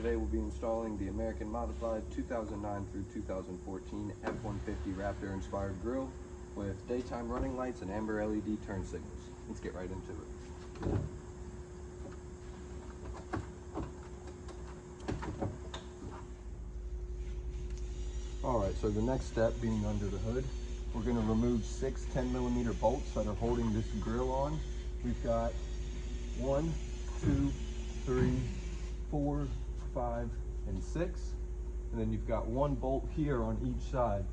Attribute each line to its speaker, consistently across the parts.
Speaker 1: Today we'll be installing the American modified 2009 through 2014 F150 Raptor inspired grille with daytime running lights and amber LED turn signals. Let's get right into it. Alright, so the next step being under the hood, we're going to remove 6 10mm bolts that are holding this grille on. We've got 1, 2, 3, 4, 5, and 6. And then you've got 1 bolt here on each side,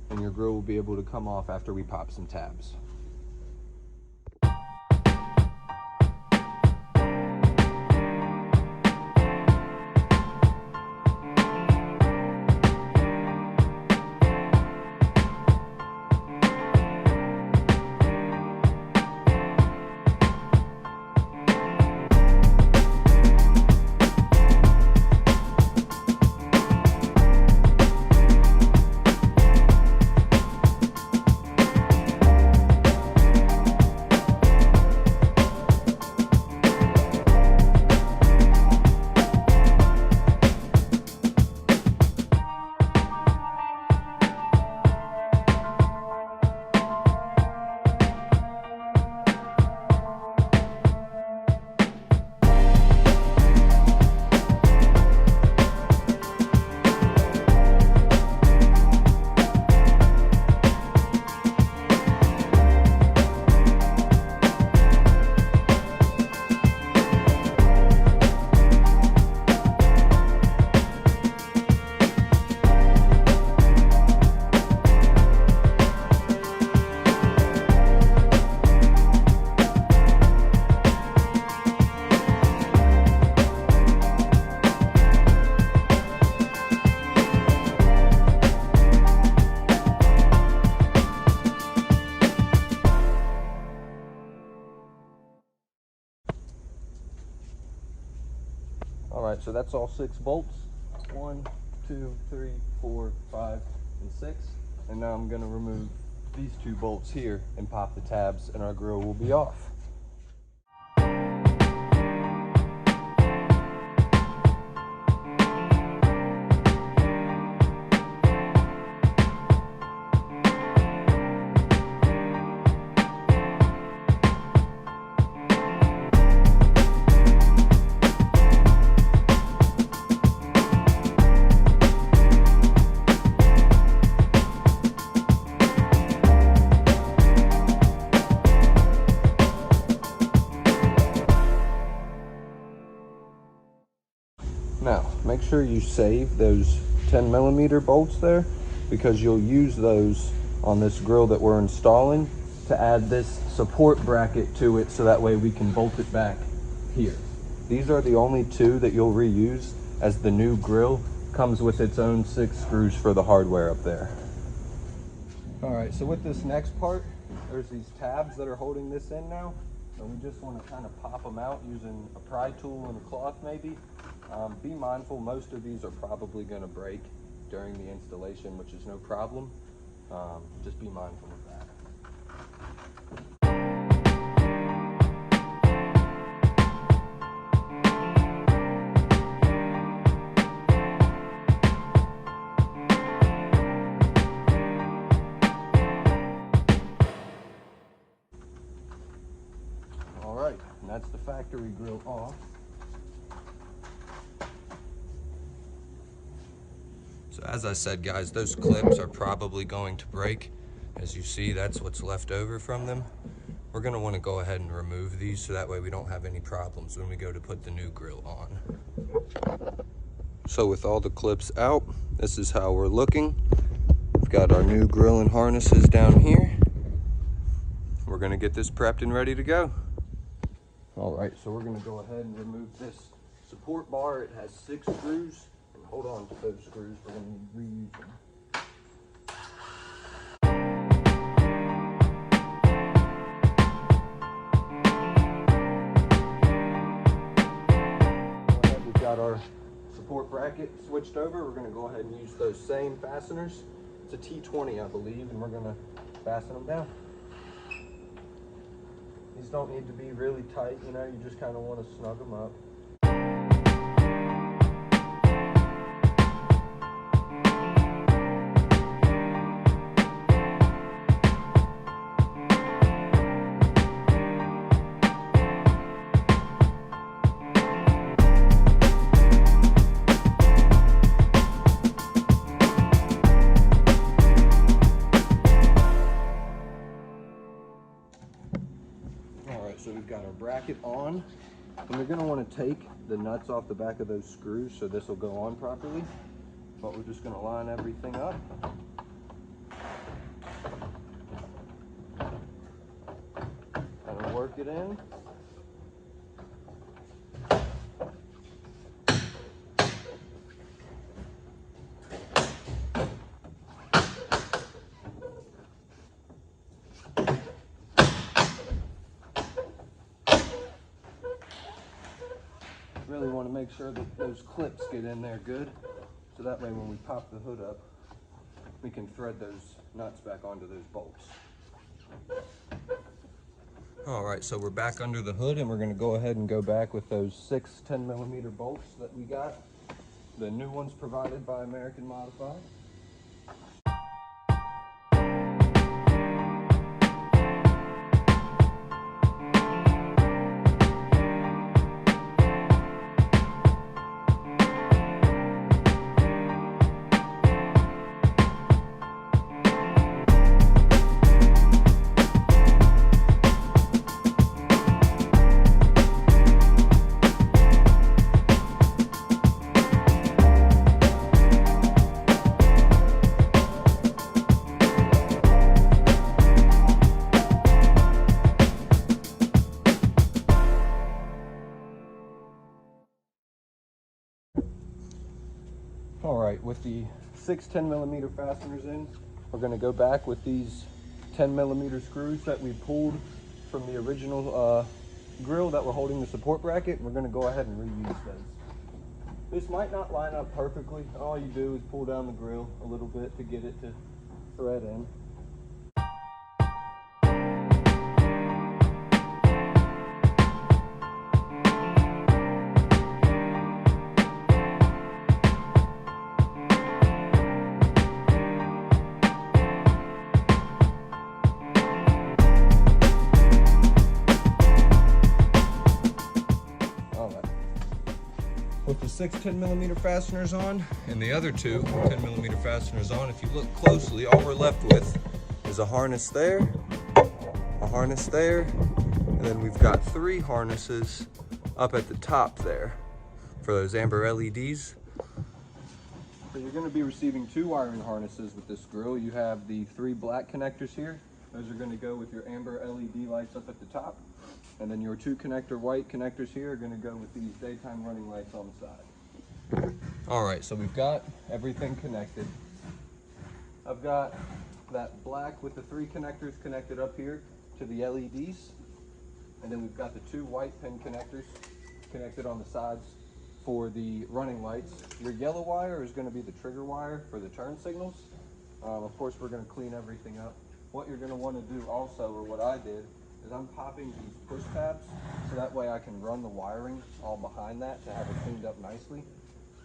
Speaker 1: and your grille will be able to come off after we pop some tabs. Alright, so that's all 6 bolts. 1, 2, 3, 4, 5, and 6. And now I'm going to remove these 2 bolts here and pop the tabs, and our grille will be off. Now, make sure you save those 10mm bolts there, because you'll use those on this grille that we're installing to add this support bracket to it, so that way we can bolt it back here. These are the only 2 that you'll reuse, as the new grille comes with its own 6 screws for the hardware up there. Alright, so with this next part, there's these tabs that are holding this in now. So we just want to kind of pop them out using a pry tool and a cloth maybe. Be mindful, most of these are probably going to break during the installation, which is no problem. Just be mindful of that. Alright, and that's the factory grille off. So as I said, guys, those clips are probably going to break. As you see, that's what's left over from them. We're going to want to go ahead and remove these, so that way we don't have any problems when we go to put the new grille on. So with all the clips out, this is how we're looking. We've got our new grille and harnesses down here. We're going to get this prepped and ready to go. All right, so we're going to go ahead and remove this support bar. It has 6 screws. And hold on to those screws, we're going to reuse them. We've got our support bracket switched over. We're going to go ahead and use those same fasteners. It's a T20, I believe, and we're going to fasten them down. These don't need to be really tight, you know, you just kind of want to snug them up. on. And you're going to want to take the nuts off the back of those screws so this will go on properly. But we're just going to line everything up. And work it in. Really want to make sure that those clips get in there good, so that way when we pop the hood up, we can thread those nuts back onto those bolts. All right, so we're back under the hood, and we're going to go ahead and go back with those 6 10mm bolts that we got, the new ones provided by American Modified. All right, with the 6 10mm fasteners in, we're going to go back with these 10mm screws that we pulled from the original grill that were holding the support bracket. We're going to go ahead and reuse those. This might not line up perfectly. All you do is pull down the grill a little bit to get it to thread in. With the 6 10mm fasteners on and the other 2 10mm fasteners on, if you look closely, all we're left with is a harness there, and then we've got 3 harnesses up at the top there for those amber LEDs. So you're going to be receiving 2 wiring harnesses with this grill. You have the 3 black connectors here. Those are going to go with your amber LED lights up at the top. And then your 2 connector white connectors here are going to go with these daytime running lights on the side. All right, so we've got everything connected. I've got that black with the 3 connectors connected up here to the LEDs. And then we've got the 2 white pin connectors connected on the sides for the running lights. Your yellow wire is going to be the trigger wire for the turn signals. Of course, we're going to clean everything up. What you're going to want to do also, or what I did, is I'm popping these push tabs so that way I can run the wiring all behind that to have it cleaned up nicely.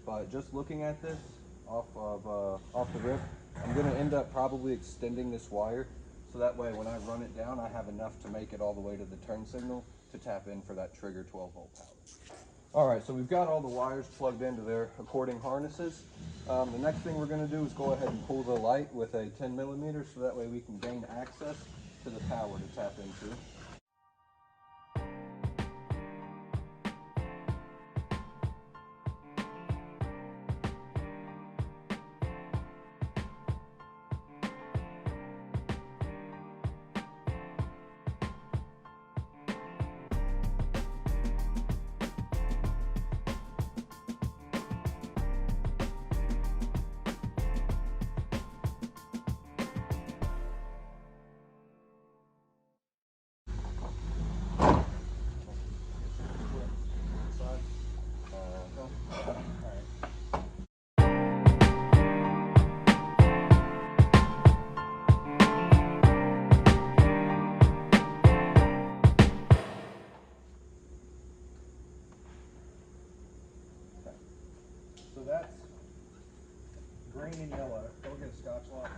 Speaker 1: But just looking at this off the rip, I'm going to end up probably extending this wire so that way when I run it down, I have enough to make it all the way to the turn signal to tap in for that trigger 12-volt power. All right, so we've got all the wires plugged into their according harnesses. The next thing we're going to do is go ahead and pull the light with a 10mm so that way we can gain access to the power to tap into. So that's green and yellow. Go get a Scotch lock.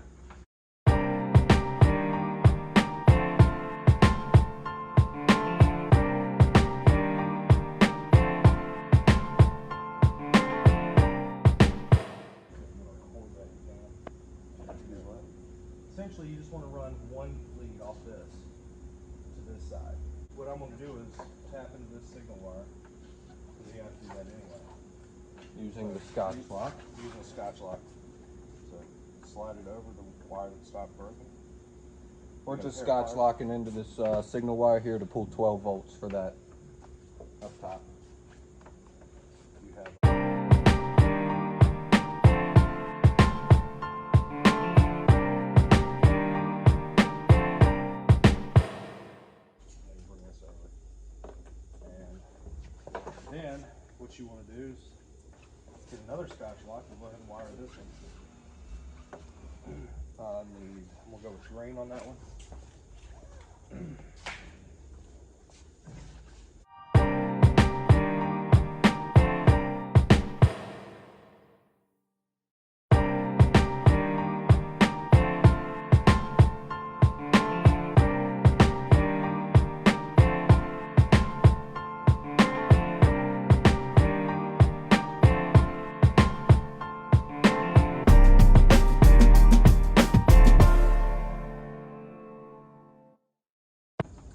Speaker 1: Essentially, you just want to run one lead off this to this side. What I'm going to do is
Speaker 2: tap into this signal wire, because you have to do that anyway.
Speaker 1: Using the Scotch lock.
Speaker 2: Using a Scotch lock. So slide it over the wire that stopped broken.
Speaker 1: We're just Scotch locking into this signal wire here to pull 12 volts for that up top.
Speaker 2: You have bring this over. And then what you want to do is get another Scotch lock and go ahead and wire this one. We'll go with green on that one.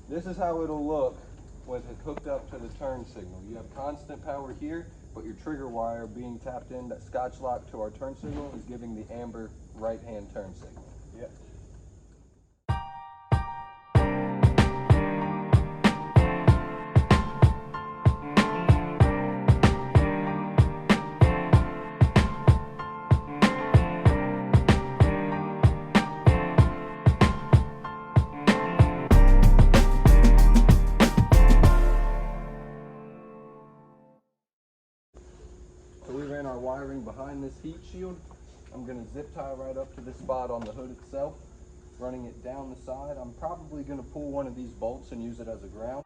Speaker 1: This is how it'll look with it hooked up to the turn signal. You have constant power here, but your trigger wire being tapped in, that Scotch lock to our turn signal is giving the amber right-hand turn signal.
Speaker 2: Yep.
Speaker 1: So we ran our wiring behind this heat shield. I'm going to zip tie right up to this spot on the hood itself, running it down the side. I'm probably going to pull one of these bolts and use it as a ground.